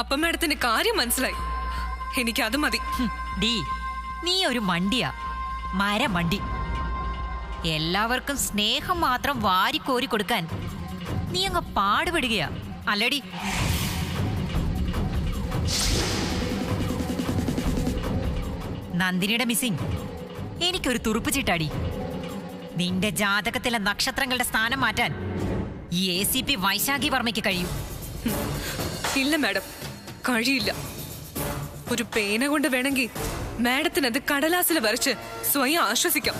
അപ്പൊ മാഡത്തിന് കാര്യം മനസ്സിലായി. എനിക്ക് അത് മതി. ഡി, നീ ഒരു മണ്ടിയാ, മരമണ്ടി. എല്ലാവർക്കും സ്നേഹം മാത്രം വാരിക്കോരി കൊടുക്കാൻ നീ അങ്ങ് പാടുപെടുകയാ അല്ലടി? നന്ദിനിയുടെ മിസ്സിംഗ് എനിക്കൊരു തുറുപ്പ് ചീട്ടാടി. നിന്റെ ജാതകത്തിലെ നക്ഷത്രങ്ങളുടെ സ്ഥാനം മാറ്റാൻ ഈ ACP വൈശാഖി വർമ്മയ്ക്ക് കഴിയും. ഇല്ല മാഡം, കഴിയില്ല. ഒരു പേന കൊണ്ട് വേണമെങ്കിൽ മാഡത്തിനത് കടലാസിൽ വരച്ച് സ്വയം ആശ്വസിക്കാം.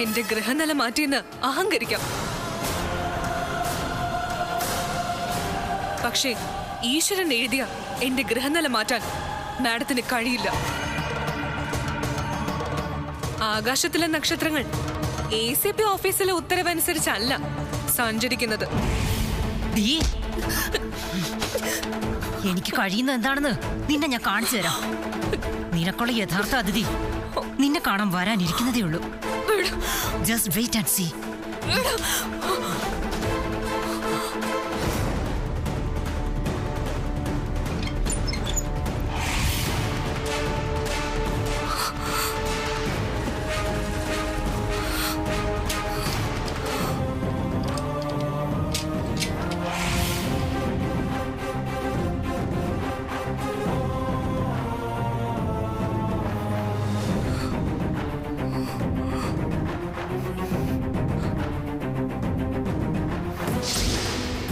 എന്റെ ഗ്രഹനില മാറ്റിയെന്ന് അഹങ്കരിക്കാം. പക്ഷേ ഈശ്വരൻ എഴുതിയ എന്റെ ഗ്രഹനില മാറ്റാൻ മാഡത്തിന് കഴിയില്ല. ആകാശത്തിലെ നക്ഷത്രങ്ങൾ ACP ഓഫീസിലെ ഉത്തരവനുസരിച്ചല്ല സഞ്ചരിക്കുന്നത്. എനിക്ക് കഴിയുന്നത് എന്താണെന്ന് നിന്നെ ഞാൻ കാണിച്ചു തരാം. നിനക്കുള്ള യഥാർത്ഥ അതിഥി നിന്നെ കാണാൻ വരാനിരിക്കുന്നതേ ഉള്ളൂ. Just wait and see.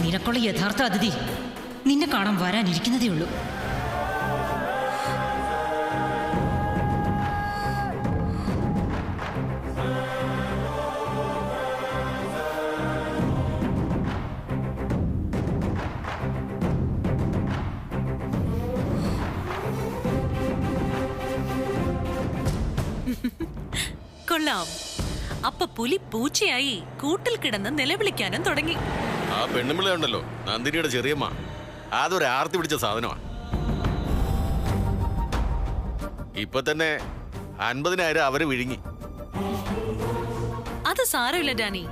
നിനക്കുള്ള യഥാർത്ഥ അതിഥി നിന്നെ കാണാൻ വരാനിരിക്കുന്നതേ ഉള്ളൂ. കൊള്ളാം. അപ്പൊ പുലി പൂച്ചയായി കൂട്ടിൽ കിടന്ന് നിലവിളിക്കാനും തുടങ്ങി. ആ പെണ്ണുമ്പിള്ള ഉണ്ടല്ലോ, നന്ദിനിയുടെ ചെറിയമ്മ, അതൊരു ആർത്തി പിടിച്ച സാധനമാണ്. ഇപ്പൊ തന്നെ 50,000 അവര് വിഴുങ്ങി. അത് സാരമില്ല ഡാനി.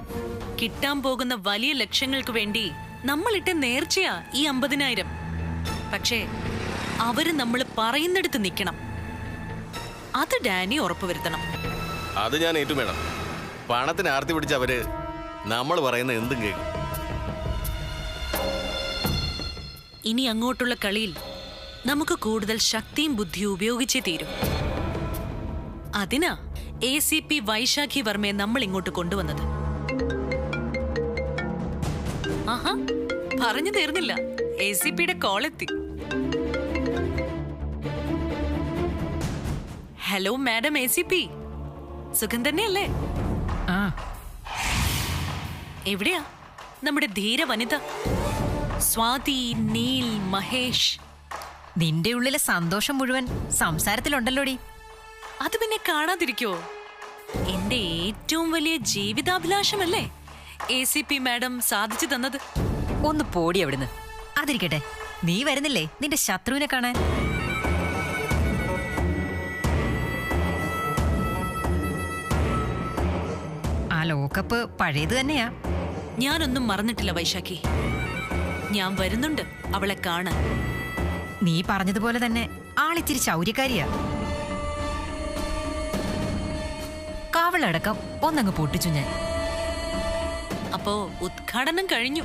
കിട്ടാൻ പോകുന്ന വലിയ ലക്ഷ്യങ്ങൾക്ക് വേണ്ടി നമ്മളിട്ട് നേർച്ചയാ ഈ 50,000. പക്ഷേ അവര് നമ്മൾ പറയുന്നിടത്ത് നിൽക്കണം. അത് ഡാനി ഉറപ്പുവരുത്തണം. അത് ഞാൻ ഏറ്റു മേഡം. പണത്തിന് ആർത്തി പിടിച്ച അവര് നമ്മൾ പറയുന്ന എന്തും കേൾക്കും. ഇനി അങ്ങോട്ടുള്ള കളിയിൽ നമുക്ക് കൂടുതൽ ശക്തിയും ബുദ്ധിയും ഉപയോഗിച്ചേ തീരും. അതിനാ ACP വൈശാഖി വർമ്മയെ നമ്മൾ ഇങ്ങോട്ട് കൊണ്ടുവന്നത്. ആഹാ, പറഞ്ഞു തീർന്നില്ല. ACPയുടെ കോളെത്തി. ഹലോ മാഡം ACP, സുഖം തന്നെയല്ലേ? എവിടെയാ നമ്മുടെ ധീര വനിത സ്വാതി, നീൽ, മഹേഷ്? നിന്റെ ഉള്ളിലെ സന്തോഷം മുഴുവൻ സംസാരത്തിലുണ്ടല്ലോടി. അത് പിന്നെ കാണാതിരിക്കോ? എന്റെ ഏറ്റവും വലിയ ജീവിതാഭിലാഷമല്ലേ ACP മാഡം സാധിച്ചു തന്നത്. ഒന്ന് പോടി അവിടുന്ന്. അതിരിക്കട്ടെ, നീ വരുന്നില്ലേ നിന്റെ ശത്രുവിനെ കാണാൻ? ആ ലോകകപ്പ് പഴയത് തന്നെയാ. ഞാനൊന്നും മറന്നിട്ടില്ല വൈശാഖി. ഞാൻ വരുന്നുണ്ട് അവളെ കാണാൻ. നീ പറഞ്ഞതുപോലെ തന്നെ ആളിച്ചിരി ശൗര്യക്കാരിയാ. കാവളടക്കം ഒന്നങ്ങ് പൊട്ടിച്ചു ഞാൻ. അപ്പോ ഉദ്ഘാടനം കഴിഞ്ഞു.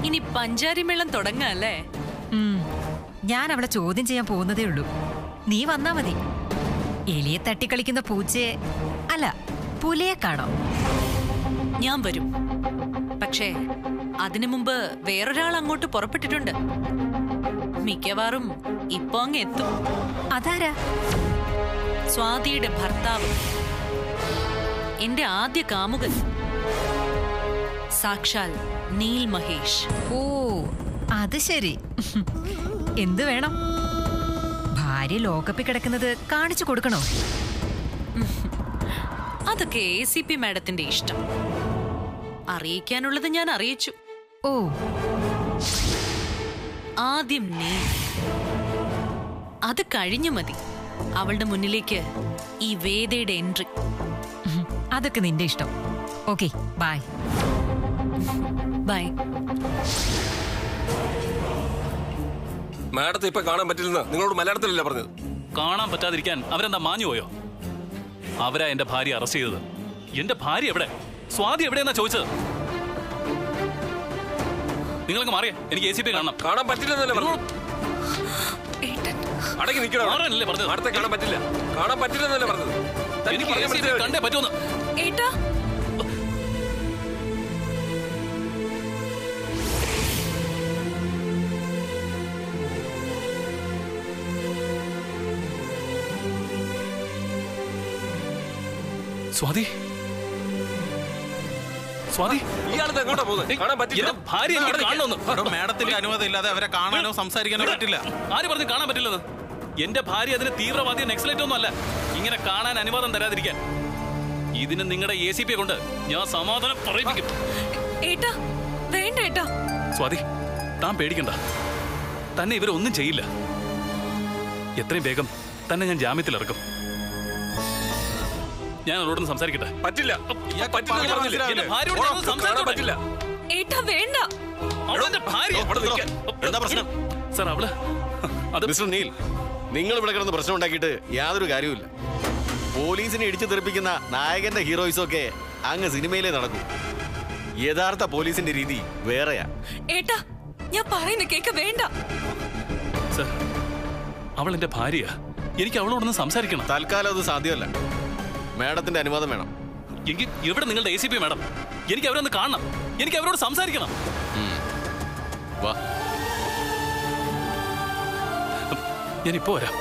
ഇനി പഞ്ചാരിമേളം തുടങ്ങാല്ലേ? ഞാൻ അവളെ ചോദ്യം ചെയ്യാൻ പോകുന്നതേ ഉള്ളൂ. നീ വന്നാ മതി. എലിയെ തട്ടിക്കളിക്കുന്ന പൂച്ചയെ അല്ല, പുലിയെ കാണാം. ഞാൻ വരും. പക്ഷേ അതിനു മുമ്പ് വേറൊരാൾ അങ്ങോട്ട് പുറപ്പെട്ടിട്ടുണ്ട്. മിക്കവാറും ഇപ്പൊ അങ്ങ് എത്തും. അതാരാ? സ്വാതിയുടെ ഭർത്താവ്, എന്റെ ആദ്യ കാമുകൻ, സാക്ഷാൽ നീൽ മഹേഷ്. ഓ, അത് ശരി. എന്ത് വേണം? ഭാര്യ ലോകപ്പിൽ കിടക്കുന്നത് കാണിച്ചു കൊടുക്കണോ? അതൊക്കെ ACP മാഡത്തിന്റെ ഇഷ്ടം. അറിയിക്കാനുള്ളത് ഞാൻ അറിയിച്ചു. ഓ, ആദ്യം നീ. അത് കഴിഞ്ഞു മതി അവളുടെ മുന്നിലേക്ക് ഈ വേദയുടെ എൻട്രി. അതൊക്കെ നിന്റെ ഇഷ്ടം. Okay, by. ബൈ. മാഡത്തെ ഇപ്പൊ കാണാൻ പറ്റില്ലെന്ന് നിങ്ങളോട് മലയാളത്തിലല്ല പറഞ്ഞത്. കാണാൻ പറ്റാതിരിക്കാൻ അവരെന്താ മാഞ്ഞു പോയോ? അവരാ എന്റെ ഭാര്യ അറസ്റ്റ് ചെയ്തത്. എന്റെ ഭാര്യ എവിടെ? സ്വാതി എവിടെയെന്നാ ചോദിച്ചത്. നിങ്ങൾക്ക് മാറിയ എനിക്ക് ACP കാണണം. കാണാൻ പറ്റില്ലെന്നല്ലേ പറഞ്ഞു. അടങ്ങി നിൽക്കണം. മാറാനല്ലേ പറഞ്ഞത്? അടുത്ത കാണാൻ പറ്റില്ല. കാണാൻ പറ്റില്ലെന്നല്ലേ പറഞ്ഞത്. എനിക്ക് ACP കണ്ടേ പറ്റുമെന്ന്. ഏട്ടാ സ്വാതി, സ്വാതി, ഇയാളത് എങ്ങോട്ടാ പോകുന്നത്? കാണാൻ പറ്റില്ല. എന്റെ ഭാര്യ എനിക്ക് കാണണമെന്ന്. മാഡത്തിന്റെ അനുവാദം ഇല്ലാതെ അവരെ കാണാനോ സംസാരിക്കാനോ പറ്റില്ല. ആര് പറഞ്ഞു കാണാൻ പറ്റില്ലെന്ന്? എന്റെ ഭാര്യ അതിന് തീവ്രവാദി നെക്സലൈറ്റ് ഒന്നും അല്ല. ഇങ്ങനെ കാണാൻ അനുവാദം തരാതിരിക്കാൻ ഇതിന് നിങ്ങളുടെ ACP കൊണ്ട് ഞാൻ സമാധാനം പറയിപ്പിക്കും. ഏട്ടാ വേണ്ട ഏട്ടാ. സ്വാതി, താൻ പേടിക്കണ്ട. തന്നെ ഇവരൊന്നും ചെയ്യില്ല. എത്രയും വേഗം തന്നെ ഞാൻ ജാമ്യത്തിൽ ഇറക്കും. ഞാൻ അവരോടൊന്ന് സംസാരിക്കട്ടെ. പറ്റില്ല. പറ്റില്ല പറഞ്ഞില്ലേ? എന്റെ ഭാര്യയോട് ഓ, ഞാനൊന്ന് കാണാൻ സംസാരിച്ചോട്ടെ. പറ്റില്ല. ഏട്ടാ വേണ്ട. അവളെന്റെ ഭാര്യ. അവിടെ നിൽക്കാൻ. എന്താ പ്രശ്നം? സാർ അവള് അത് മിസ്റ്റർ നീൽ, നിങ്ങൾ ഇവിടെ കിടന്ന് പ്രശ്നം ഉണ്ടാക്കിയിട്ട് യാതൊരു കാര്യവുമില്ല. പോലീസിനെ ഇടിച്ചു തെറിപ്പിക്കുന്ന നായകന്റെ ഹീറോയിസും ഒക്കെ അങ്ങ് സിനിമയിലേ നടക്കും. യഥാർത്ഥ പോലീസിന്റെ രീതി വേറെയാ. ഏട്ടാ ഞാൻ പറയുന്ന കേക്ക് വേണ്ട. സാർ, അവൾ എന്റെ ഭാര്യ. എനിക്ക് അവളോടൊന്ന് സംസാരിക്കണം. തൽക്കാലം അത് സാധ്യമല്ല. മാഡത്തിന്റെ അനുവാദം വേണം. എങ്കിൽ എവിടെ നിങ്ങളുടെ ACP മാഡം? എനിക്ക് അവരൊന്ന് കാണണം. എനിക്ക് അവരോട് സംസാരിക്കണം. വാ. ഞാനിപ്പോ വരാം.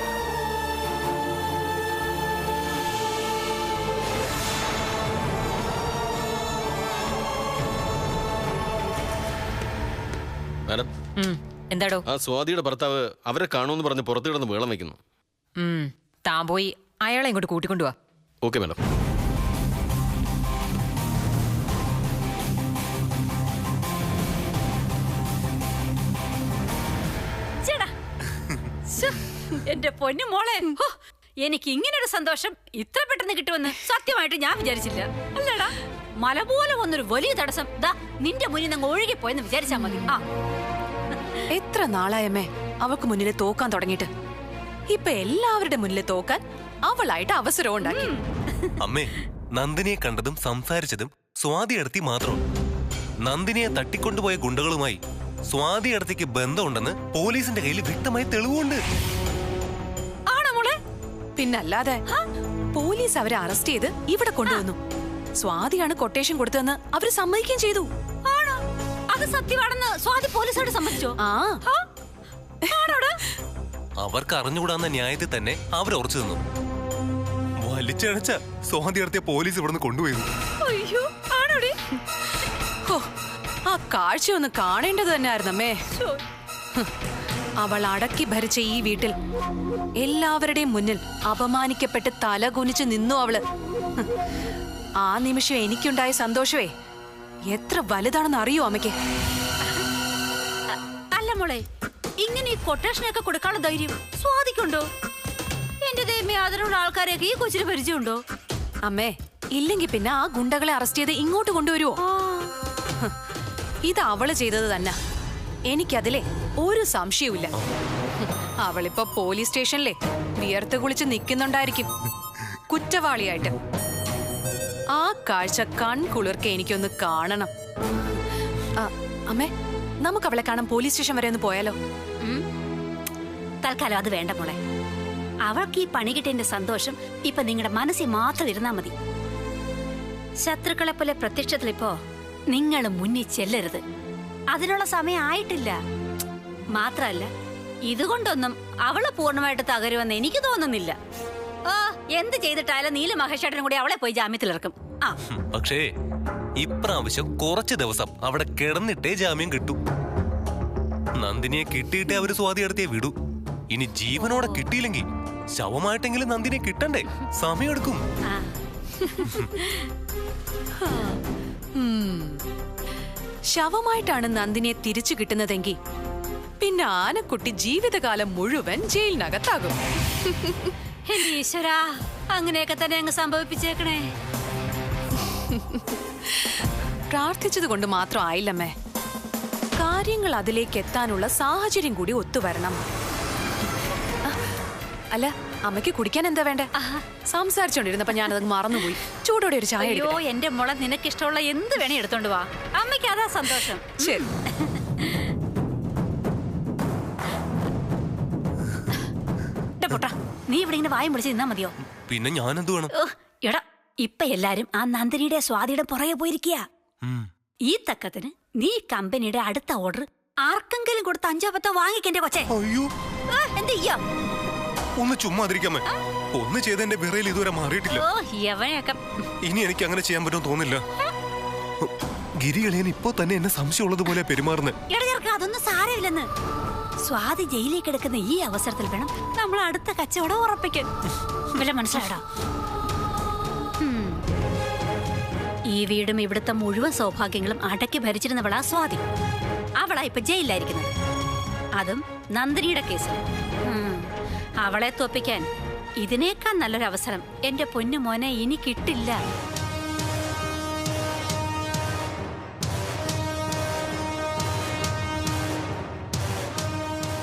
മാഡം, എന്താടോ? ആ സ്വാതിയുടെ ഭർത്താവ് അവരെ കാണുമെന്ന് പറഞ്ഞ് പുറത്ത് കിടന്ന് വേളം വെക്കുന്നു. താൻ പോയി അയാളെ ഇങ്ങോട്ട് കൂട്ടിക്കൊണ്ടുവാ. Okay madam. എന്റെ പൊന്നു മോളെ, ഹോ, എനിക്ക് ഇങ്ങനൊരു സന്തോഷം ഇത്ര പെട്ടെന്ന് കിട്ടുമെന്ന് സത്യമായിട്ട് ഞാൻ വിചാരിച്ചില്ല. അല്ലടാ, മല പോലെ വന്നൊരു വലിയ തടസ്സം ദാ നിന്റെ മുന്നിൽ നിന്ന് ഒഴുകിപ്പോയെന്ന് വിചാരിച്ചാ മതി. ആ എത്ര നാളായമ്മേ അവൾക്ക് മുന്നിൽ തോക്കാൻ തുടങ്ങിയിട്ട്. ഇപ്പൊ എല്ലാവരുടെ മുന്നിൽ തോക്കാൻ അവളായിട്ട് അവസരം ഉണ്ടാക്കി. അമ്മേ, നന്ദിനിയെ കണ്ടതും സംസാരിച്ചതും സ്വാതി അടുത്തി മാത്രം. നന്ദിനിയെ തട്ടിക്കൊണ്ടുപോയ ഗുണ്ടകളുമായി സ്വാതി അടുത്തേക്ക് ബന്ധമുണ്ടെന്ന് പോലീസിന്റെ കയ്യിൽ വ്യക്തമായി തെളിവുണ്ട്. ആണോ മോളെ? പിന്നല്ലാതെ പോലീസ് അവരെ അറസ്റ്റ് ചെയ്ത് ഇവിടെ കൊണ്ടുവന്നു. സ്വാതിയാണ് കൊട്ടേഷൻ കൊടുത്തതെന്ന് അവര് സമ്മതിക്കുകയും ചെയ്തു. ആണോ? അത് സത്യമാണെന്ന് സ്വാതി പോലീസോട് സമ്മതിച്ചോ? ആ അവർക്ക് അറിഞ്ഞുകൂടാന്ന ന്യായത്തിൽ തന്നെ അവർ ഉറച്ചു നിന്നു. വലിച്ചഴച്ച സ്വാതി അടുത്തിയ പോലീസ് ഇവിടുന്ന് കൊണ്ടുപോയിരുന്നു. അയ്യോ, ആണോടി? ഹോ, ആ കാഴ്ച ഒന്ന് കാണേണ്ടത് തന്നെയായിരുന്നമ്മേ. അവൾ അടക്കി ഭരിച്ച ഈ വീട്ടിൽ എല്ലാവരുടെയും മുന്നിൽ അപമാനിക്കപ്പെട്ട് തല കുനിച്ച് നിന്നു അവള്. ആ നിമിഷം എനിക്കുണ്ടായ സന്തോഷമേ എത്ര വലുതാണെന്ന് അറിയോ അമ്മയ്ക്ക്? അല്ല മോളെ, ഇങ്ങനെ ഈ കൊട്ടേഷനൊക്കെ കൊടുക്കാനുള്ള ധൈര്യം സ്വാതിക്കുണ്ടോ? എന്റെ ദൈവമേ, അതിനുള്ള ആൾക്കാരെയൊക്കെ ഈ കൊച്ചിന് പരിചയമുണ്ടോ? അമ്മേ, ഇല്ലെങ്കി പിന്നെ ആ ഗുണ്ടകളെ അറസ്റ്റ് ചെയ്ത് ഇങ്ങോട്ട് കൊണ്ടുവരുവോ? ഇത് അവള് ചെയ്തത് തന്നെ. എനിക്കതിലെ ഒരു സംശയവുമില്ല. അവളിപ്പോ പോലീസ് സ്റ്റേഷനിലെ വിയർത്ത് കുളിച്ച് നിൽക്കുന്നുണ്ടായിരിക്കും കുറ്റവാളിയായിട്ട്. ആ കാഴ്ച കൺകുളിർക്കെ എനിക്കൊന്ന് കാണണം. അമ്മേ, നമുക്ക് അവളെ കാണാൻ പോലീസ് സ്റ്റേഷൻ വരെ ഒന്ന് പോയാലോ? തൽക്കാലം അത് വേണ്ട മോളെ. അവൾക്ക് ഈ പണി കിട്ടിയതിന്റെ സന്തോഷം ഇപ്പൊ നിങ്ങളുടെ മനസ്സിൽ മാത്രം ഇരുന്നാ മതി. ശത്രുക്കളെ പോലെ പ്രത്യക്ഷത്തിലിപ്പോ നിങ്ങൾ മുന്നിൽ ചെല്ലരുത്. അതിനുള്ള സമയം ആയിട്ടില്ല. മാത്രല്ല, ഇതുകൊണ്ടൊന്നും അവള് പൂർണ്ണമായിട്ട് തകരുമെന്ന് എനിക്ക് തോന്നുന്നില്ല. ഓ, എന്ത് ചെയ്തിട്ടായാലും നീല മഹേഷേട്ടനും കൂടി അവളെ പോയി ജാമ്യത്തിലിറക്കും. ആ പക്ഷേ ഇപ്രാവശ്യം കുറച്ച് ദിവസം അവിടെ കിടന്നിട്ടേ ജാമ്യം കിട്ടൂ. നന്ദിനിയെ കിട്ടിയിട്ടേ അവര് സ്വാതി അടുത്തേ വിടൂ. ഇനി ജീവനോടെ കിട്ടിയില്ലെങ്കിൽ ശവമായിട്ടെങ്കിലും നന്ദിനെ കിട്ടണ്ടേ? സമയമെടുക്കും. ശവമായിട്ടാണ് നന്ദിനിയെ തിരിച്ചു കിട്ടുന്നതെങ്കിൽ പിന്നെ ആനക്കുട്ടി ജീവിതകാലം മുഴുവൻ ജയിലിനകത്താകും. എന്റെ ഈശ്വരാ, അങ്ങനെയൊക്കെ തന്നെ അങ്ങ് സംഭവിപ്പിച്ചേക്കണേ. പ്രാർത്ഥിച്ചത് കൊണ്ട് മാത്രം ആയില്ലമ്മേ. കാര്യങ്ങൾ അതിലേക്ക് എത്താനുള്ള സാഹചര്യം കൂടി ഒത്തുവരണം. അല്ല അമ്മയ്ക്ക് കുടിക്കാൻ എന്താ വേണ്ടേ? സംസാരിച്ചോണ്ടിരുന്നപ്പോ ഞാനത് മറന്നുപോയി. ചൂടോടെ ഒരു ചായ അയ്യോ എന്റെ മോളെ, നിനക്ക് ഇഷ്ടമുള്ള എന്ത് വേണേ എടുത്തോണ്ട് വാ. അമ്മയ്ക്ക് അതാ സന്തോഷം. ശരി. പൊട്ടാ, നീ ഇവിടെ ഇങ്ങനെ വായും പിടിച്ച് നിന്നാ മതിയോ? പിന്നെ ഞാൻ എന്ത് വേണം? എടാ, ഇപ്പൊ എല്ലാരും ആ നന്ദിനിയുടെ സ്വാതിയുടെ പുറകെ പോയിരിക്കുക. ഈ തക്കത്തിന് നീ കമ്പനിയുടെ അടുത്ത ഓർഡർ ആർക്കെങ്കിലും കൊടുത്ത് 5-10 വാങ്ങിക്കെന്റെ കൊച്ചെ. അയ്യോ, എന്ത് ചെയ്യാ? ഒന്ന് ചുമ്മാതിരിക്കാമേ. ഒന്ന് ചെയ്തെന്റെ വിറയിൽ ഇതുവരെ മാറിയിട്ടില്ല. ഇനി എനിക്ക് അങ്ങനെ ചെയ്യാൻ പറ്റുമെന്ന് തോന്നില്ല. ഗിരികളിയൻ ഇപ്പോ തന്നെ എന്നെ സംശയമുള്ളതുപോലെ പെരുമാറുന്നത്. അതൊന്നും സാരമില്ലെന്ന്. സ്വാതി ജയിലിലേക്ക് എടുക്കുന്ന ഈ അവസരത്തിൽ വേണം നമ്മൾ അടുത്ത കച്ചവടം ഉറപ്പിക്കാൻ. വല്ല മനസ്സിലാടാ? ഈ വീടും ഇവിടുത്തെ മുഴുവൻ സൗഭാഗ്യങ്ങളും അടക്കി ഭരിച്ചിരുന്നവളാ സ്വാതി. അവളാ ഇപ്പൊ ജയിലിലായിരിക്കുന്നത്, അതും നന്ദിനിയുടെ കേസിൽ. അവളെ തോപ്പിക്കാൻ ഇതിനേക്കാൾ നല്ലൊരു അവസരം എന്റെ പൊന്നു മോനെ ഇനി കിട്ടില്ല.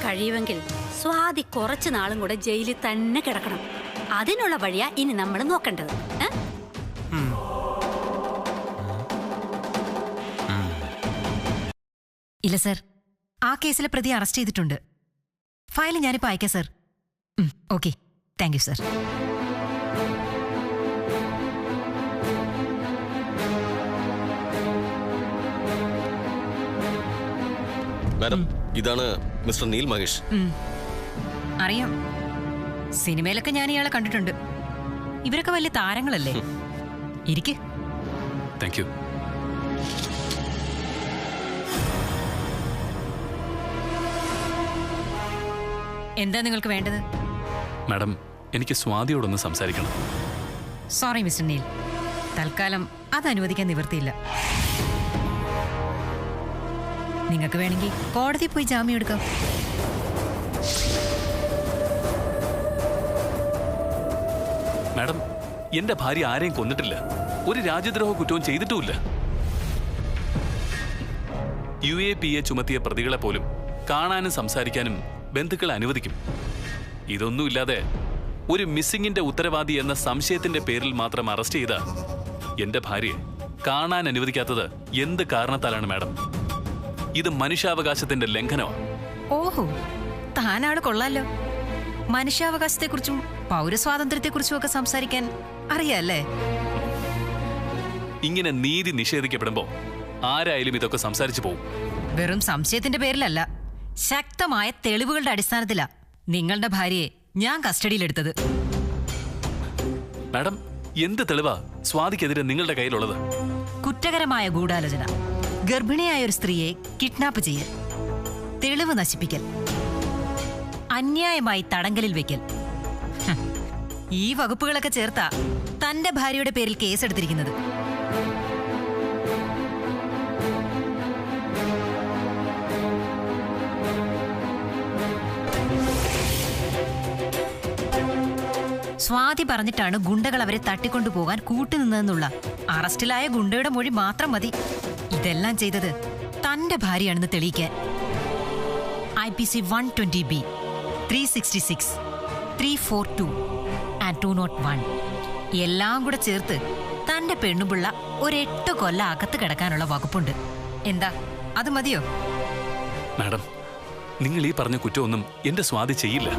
കഴിയുമെങ്കിൽ സ്വാതി കുറച്ചു നാളും കൂടെ ജയിലിൽ തന്നെ കിടക്കണം. അതിനുള്ള വഴിയാ ഇനി നമ്മൾ നോക്കേണ്ടത്. ഇല്ല സർ, ആ കേസിലെ പ്രതി അറസ്റ്റ് ചെയ്തിട്ടുണ്ട്. ഫയൽ ഞാനിപ്പോ അയക്കാം sir. Okay, thank you sir. Madam, ഇതാണ് മിസ്റ്റർ നീൽ മഹേഷ്. അറിയാം, സിനിമയിലൊക്കെ ഞാൻ ഇയാളെ കണ്ടിട്ടുണ്ട്. ഇവരൊക്കെ വലിയ താരങ്ങളല്ലേ? ഇരിക്ക്. Thank you. എന്താ നിങ്ങൾക്ക് വേണ്ടത്? മാഡം, എനിക്ക് സ്വാതിയോടൊന്ന് സംസാരിക്കണം. സോറി മിസ്റ്റർ നീൽ, തൽക്കാലം അത് അനുവദിക്കാൻ നിവൃത്തിയില്ല. നിങ്ങൾക്ക് വേണമെങ്കിൽ കോടതി പോയി ജാമ്യം എടുക്കാം. മാഡം, എന്റെ ഭാര്യ ആരെയും കൊന്നിട്ടില്ല, ഒരു രാജ്യദ്രോഹ കുറ്റവും ചെയ്തിട്ടുമില്ല. UAPA ചുമത്തിയ പ്രതികളെ പോലും കാണാനും സംസാരിക്കാനും ബന്ധുക്കളെ അനുവദിക്കും. ഇതൊന്നുമില്ലാതെ ഒരു മിസ്സിംഗിന്റെ ഉത്തരവാദി എന്ന സംശയത്തിന്റെ പേരിൽ മാത്രം അറസ്റ്റ് ചെയ്ത എന്റെ ഭാര്യയെ കാണാൻ അനുവദിക്കാത്തത് എന്ത് കാരണത്താലാണ് മാഡം? ഇത് മനുഷ്യാവകാശത്തിന്റെ ലംഘനമാണ്. ഓഹോ, താനാള് കൊള്ളാലോ. മനുഷ്യാവകാശത്തെക്കുറിച്ചും പൗരസ്വാതന്ത്ര്യത്തെക്കുറിച്ചും ഒക്കെ സംസാരിക്കാൻ അറിയാല്ലേ? ഇങ്ങനെ നീതി നിഷേധിക്കപ്പെടുമ്പോ ആരായാലും ഇതൊക്കെ സംസാരിച്ചു പോകും. വെറും സംശയത്തിന്റെ പേരിലല്ല, ശക്തമായ തെളിവുകളുടെ അടിസ്ഥാനത്തിലാ നിങ്ങളുടെ ഭാര്യയെ ഞാൻ കസ്റ്റഡിയിലെടുത്തത്. മാഡം, എന്ത് തെളിവാ സ്വാതിക്കെതിരെ നിങ്ങളുടെ കയ്യിലുള്ളത്? കുറ്റകരമായ ഗൂഢാലോചന, ഗർഭിണിയായ ഒരു സ്ത്രീയെ കിഡ്നാപ്പ് ചെയ്യൽ, തെളിവ് നശിപ്പിക്കൽ, അന്യായമായി തടങ്കലിൽ വെക്കൽ. ഈ വകുപ്പുകളൊക്കെ ചേർത്താ തന്റെ ഭാര്യയുടെ പേരിൽ കേസെടുത്തിരിക്കുന്നത്. സ്വാതി പറഞ്ഞിട്ടാണ് ഗുണ്ടകൾ അവരെ തട്ടിക്കൊണ്ടുപോകാൻ കൂട്ടുനിന്നതെന്നുള്ള അറസ്റ്റിലായ ഗുണ്ടയുടെ മൊഴി മാത്രം മതി ഇതെല്ലാം ചെയ്തത് തന്റെ ഭാര്യയാണെന്ന് തെളിയിക്കാൻ. IPC 120B, 366, 342 and 201 എല്ലാം കൂടെ ചേർത്ത് തന്റെ പെണ്ണുപിള്ള ഒരു 8 കൊല്ലം അകത്ത് കിടക്കാനുള്ള വകുപ്പുണ്ട്. എന്താ, അത് മതിയോ? മാഡം, നിങ്ങൾ ഈ പറഞ്ഞ കുറ്റമൊന്നും എന്റെ സ്വാതി ചെയ്യില്ല.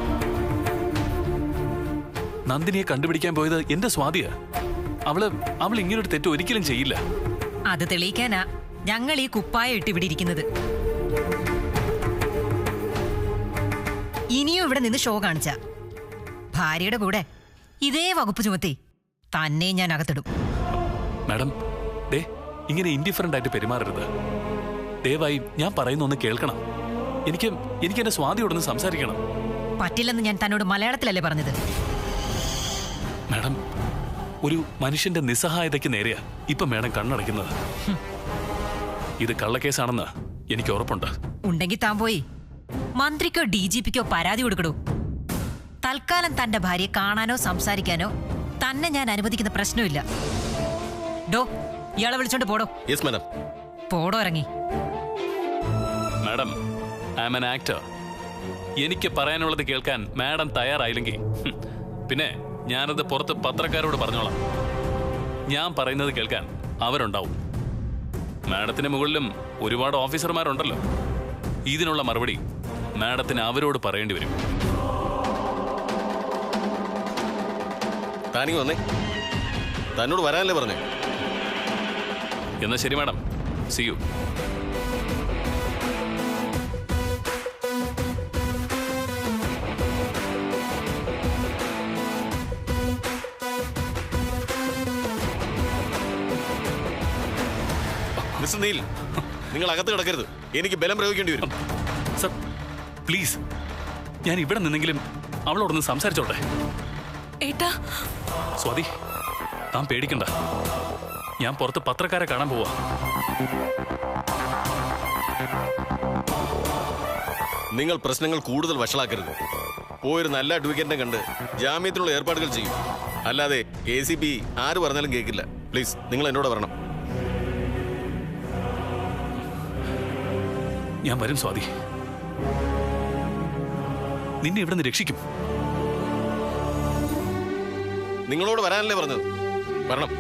നന്ദിനിയെ കണ്ടുപിടിക്കാൻ പോയത് എന്റെ സ്വാതിയാ. അവൾ ഇങ്ങനൊരു തെറ്റ് ഒരിക്കലും ചെയ്യില്ല. അത് തെളിയിക്കാനാ ഞങ്ങൾ ഈ കുപ്പായ ഇട്ട് ഇവിടെ ഇരിക്കുന്നത്. ഇനിയും ഇവിടെ നിന്ന് ഷോ കാണിച്ച ഭാര്യയുടെ കൂടെ ഇതേ വകുപ്പ് ചുമത്തി തന്നെ ഞാൻ അകത്തിടും. മാഡം, ദേ ഇങ്ങനെ ഇൻഡിഫറന്റ് ആയിട്ട് പെരുമാറരുത്. ദയവായി ഞാൻ പറയുന്ന ഒന്ന് കേൾക്കണം. എനിക്ക് എന്റെ സ്വാതിയോടൊന്ന് സംസാരിക്കണം. പറ്റില്ലെന്ന് ഞാൻ തന്നോട് മലയാളത്തിലല്ലേ പറഞ്ഞത്? മാഡം, ഒരു മനുഷ്യന്റെ നിസ്സഹായതയ്ക്ക് നേരെയാ ഇപ്പൊ മാഡം കണ്ണടയ്ക്കുന്നത്. ഇത് കള്ളക്കേസാണെന്ന് എനിക്ക് ഉറപ്പുണ്ട്. ഉണ്ടെങ്കിൽ താൻ പോയി മന്ത്രിക്കോ DGPക്കോ പരാതി കൊടുക്കടൂ. തൽക്കാലം തന്റെ ഭാര്യയെ കാണാനോ സംസാരിക്കാനോ തന്നെ ഞാൻ അനുവദിക്കുന്ന പ്രശ്നമില്ല. ഡോ, ഇയാളെ വിളിച്ചോണ്ട് പോടോ. Yes madam. പോടോ, ഇറങ്ങി. Madam, I am an actor. എനിക്ക് പറയാനുള്ളത് കേൾക്കാൻ മാഡം തയ്യാറായില്ലെങ്കിൽ പിന്നെ ഞാനത് പുറത്ത് പത്രക്കാരോട് പറഞ്ഞോളാം. ഞാൻ പറയുന്നത് കേൾക്കാൻ അവരുണ്ടാവും. മാഡത്തിന് മുകളിലും ഒരുപാട് ഓഫീസർമാരുണ്ടല്ലോ. ഇതിനുള്ള മറുപടി മാഡത്തിന് അവരോട് പറയേണ്ടി വരും. താനിങ് വന്നേ. തന്നോട് വരാനല്ലേ പറഞ്ഞേ? എന്നാ ശരി madam, see you. Mister Neel, നിങ്ങൾ അകത്ത് കിടക്കരുത്. എനിക്ക് ബലം പ്രയോഗിക്കേണ്ടി വരും. സർ പ്ലീസ്, ഞാൻ ഇവിടെ നിന്നെങ്കിലും അവളോടൊന്ന് സംസാരിച്ചോട്ടെ. ഏട്ടാ സ്വാതി, താൻ പേടിക്കണ്ട. ഞാൻ പുറത്ത് പത്രക്കാരെ കാണാൻ പോവാ. നിങ്ങൾ പ്രശ്നങ്ങൾ കൂടുതൽ വഷളാക്കരുത്. പോയൊരു നല്ല അഡ്വക്കേറ്റിനെ കണ്ട് ജാമ്യത്തിനുള്ള ഏർപ്പാടുകൾ ചെയ്യും. അല്ലാതെ ACP ആര് പറഞ്ഞാലും കേൾക്കില്ല. പ്ലീസ്, നിങ്ങൾ എന്നോട് വരണം. ഞാൻ വരും സ്വാതി. നിന്നെ ഇവിടെ നിന്ന് രക്ഷിക്കും. നിങ്ങളോട് വരാനല്ലേ പറഞ്ഞത്? വരണം.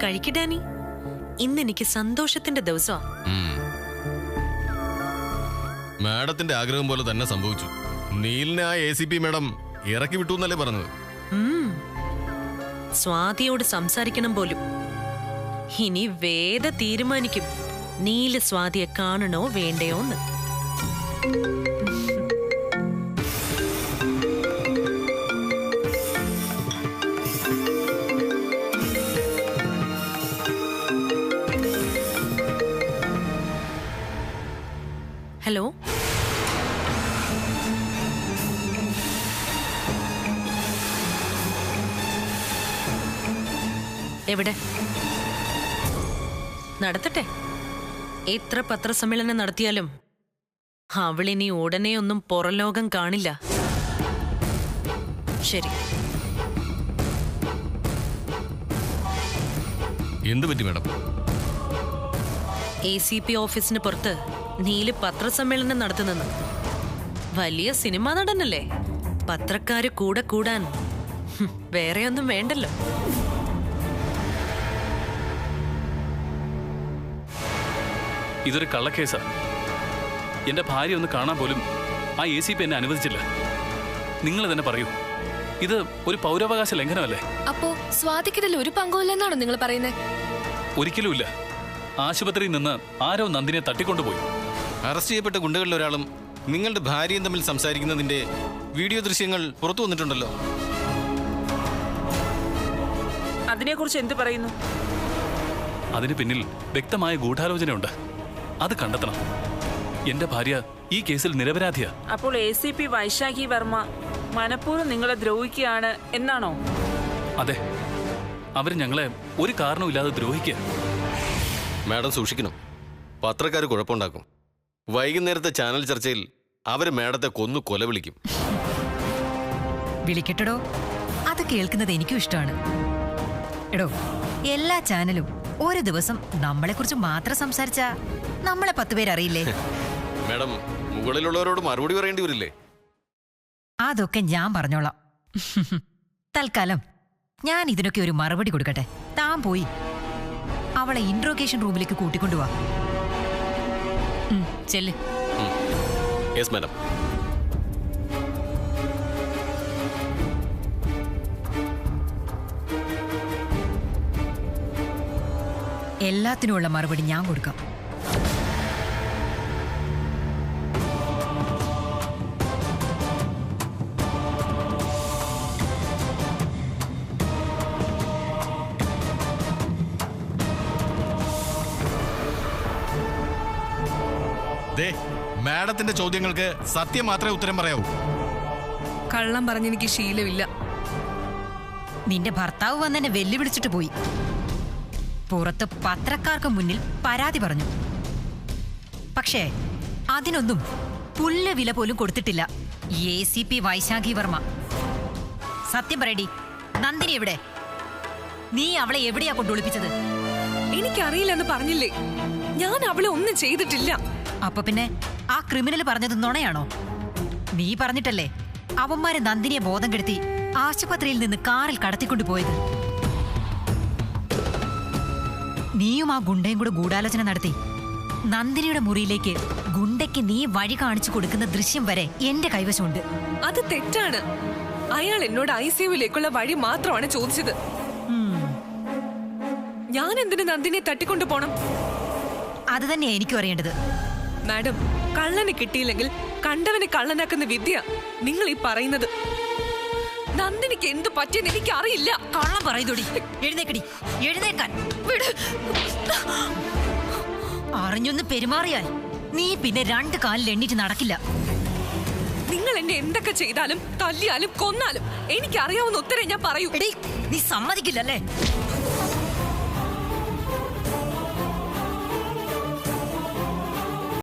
കഴിക്കടാനി, ഇന്ന് എനിക്ക് സന്തോഷത്തിന്റെ ദിവസമാണ്. മാഡത്തിന്റെ ആഗ്രഹം പോലെ തന്നെ സംഭവിച്ചു. നീലിനെ ആ ACP മാഡം ഇറക്കി വിട്ടു എന്നല്ലേ പറഞ്ഞത്? സ്വാതിയോട് സംസാരിക്കണം പോലും. ഇനി വേദ തീരുമാനിക്കും നീല് സ്വാതിയെ കാണണോ വേണ്ടയോന്ന്. ഹലോ, എവിടെ? നടത്തട്ടെ. എത്ര പത്രസമ്മേളനം നടത്തിയാലും അവളിനി ഉടനെ ഒന്നും പുറലോകം കാണില്ല. ശരി. എന്ത് പറ്റി മാഡം? ACP ഓഫീസിന് പുറത്ത് നീല് പത്രസമ്മേളനം നടത്തുന്നെന്ന്. വലിയ സിനിമാ നടനല്ലേ? പത്രക്കാര് കൂടെ കൂടാൻ വേറെ ഒന്നും വേണ്ടല്ലോ. ഇതൊരു കള്ളക്കേസാ. എന്റെ ഭാര്യ ഒന്ന് കാണാൻ പോലും ആ ACP എന്നെ അനുവദിച്ചില്ല. നിങ്ങൾ തന്നെ പറയൂ, ഇത് ഒരു പൗരാവകാശ ലംഘനമല്ലേ? അപ്പോ സ്വാതിക്കിതിൽ ഒരു പങ്കുമില്ലെന്നാണോ നിങ്ങൾ പറയുന്നത്? ഒരിക്കലുമില്ല. ആശുപത്രിയിൽ നിന്ന് ആരോ നന്ദിനെ തട്ടിക്കൊണ്ടുപോയി. അറസ്റ്റ് ചെയ്യപ്പെട്ട ഗുണ്ടകളിൽ ഒരാളും നിങ്ങളുടെ ഭാര്യയും തമ്മിൽ സംസാരിക്കുന്നതിന്റെ വീഡിയോ ദൃശ്യങ്ങൾ പുറത്തു വന്നിട്ടുണ്ടല്ലോ. അതിനെക്കുറിച്ച് എന്ത് പറയുന്നു? അതിന് പിന്നിൽ വ്യക്തമായ ഗൂഢാലോചനയുണ്ട്. അത് കണ്ടെത്തണം. എന്റെ ഭാര്യ ഈ കേസിൽ നിരപരാധിയാ. അപ്പോൾ ACP വൈശാഖി വർമ്മ മനഃപൂർവ്വം നിങ്ങളെ ദ്രോഹിക്കുകയാണ് എന്നാണോ? അതെ, അവര് ഞങ്ങളെ ഒരു കാരണവുമില്ലാതെ ദ്രോഹിക്കുക. മാഡം സൂക്ഷിക്കണം. പത്രക്കാർ കുഴപ്പമുണ്ടാക്കും. വൈകുന്നേരത്തെ ചാനൽ ചർച്ചയിൽ അവര് മാഡത്തെ കൊന്നു കൊല വിളിക്കും. വിളിക്കട്ടോ, അത് കേൾക്കുന്നത് എനിക്കും ഇഷ്ടമാണ്. എടോ, എല്ലാ ചാനലും ഒരു ദിവസം നമ്മളെക്കുറിച്ച് മാത്രം സംസാരിച്ചാ നമ്മളെ 10 പേരറിയില്ലേ? മാഡം, മുകളിലുള്ളവരോട് മറുപടി പറയേണ്ടി വരില്ലേ? അതൊക്കെ ഞാൻ പറഞ്ഞോളാം. തൽക്കാലം ഞാൻ ഇതിനൊക്കെ ഒരു മറുപടി കൊടുക്കട്ടെ. താൻ പോയി അവളെ ഇൻട്രോഗേഷൻ റൂമിലേക്ക് കൂട്ടിക്കൊണ്ടുപോവാ. ചെല്ല്. Yes madam. എല്ലാത്തിനുമുള്ള മറുപടി ഞാൻ കൊടുക്കാം. മാഡത്തിന്റെ ചോദ്യങ്ങൾക്ക് സത്യം മാത്രമേ ഉത്തരം പറയാവൂ. കള്ളം പറഞ്ഞെനിക്ക് ശീലമില്ല. നിന്റെ ഭർത്താവ് വന്നെന്നെ വെല്ലുവിളിച്ചിട്ട് പോയി. പുറത്ത് പത്രക്കാർക്ക് മുന്നിൽ പരാതി പറഞ്ഞു. പക്ഷേ അതിനൊന്നും പുല്ല് വില പോലും കൊടുത്തിട്ടില്ല ACP വൈശാഖി വർമ്മ. സത്യം പറയടി, നന്ദിനി എവിടെ? നീ അവളെ എവിടെയാ കൊണ്ടൊളിപ്പിച്ചത്? എനിക്കറിയില്ലെന്ന് പറഞ്ഞില്ലേ, ഞാൻ അവളെ ഒന്നും ചെയ്തിട്ടില്ല. അപ്പൊ പിന്നെ ആ ക്രിമിനൽ പറഞ്ഞത് നുണയാണോ? നീ പറഞ്ഞിട്ടല്ലേ അവന്മാരെ നന്ദിനിയെ ബോധം കെടുത്തി ആശുപത്രിയിൽ നിന്ന് കാറിൽ കടത്തിക്കൊണ്ടു പോയത്? നീയും ആ ഗുണ്ടയും കൂടെ ഗൂഢാലോചന നടത്തി നന്ദിനിയുടെ മുറിയിലേക്ക് ഗുണ്ടയ്ക്ക് നീ വഴി കാണിച്ചു കൊടുക്കുന്ന ദൃശ്യം വരെ എന്റെ കൈവശമുണ്ട്. അത് തെറ്റാണ്. അയാൾ എന്നോട് ICUവിലേക്കുള്ള വഴി മാത്രമാണ് ചോദിച്ചത്. ഞാൻ എന്തിനു നന്ദിനിയെ തട്ടിക്കൊണ്ടു പോണം? അത് തന്നെയാ എനിക്കും അറിയേണ്ടത്. മാഡം, കള്ളന് കിട്ടിയില്ലെങ്കിൽ കണ്ടവനെ കള്ളനാക്കുന്ന വിദ്യ നിങ്ങൾ ഈ പറയുന്നത്. നന്ദിനിക്ക് എന്ത് പറ്റിയെന്ന് എനിക്ക് അറിയില്ല. കള്ളം പറയുന്നോടി. എഴുന്നേക്കടി, എഴുന്നേക്കാൻ. അറിഞ്ഞൊന്ന് പെരുമാറിയാൽ നീ പിന്നെ 2 കാലിൽ എണ്ണീറ്റ് നടക്കില്ല. നിങ്ങൾ എന്നെ എന്തൊക്കെ ചെയ്താലും തല്ലിയാലും കൊന്നാലും എനിക്കറിയാവുന്ന ഉത്തരം ഞാൻ പറയൂ. നീ സമ്മതിക്കില്ലല്ലേ?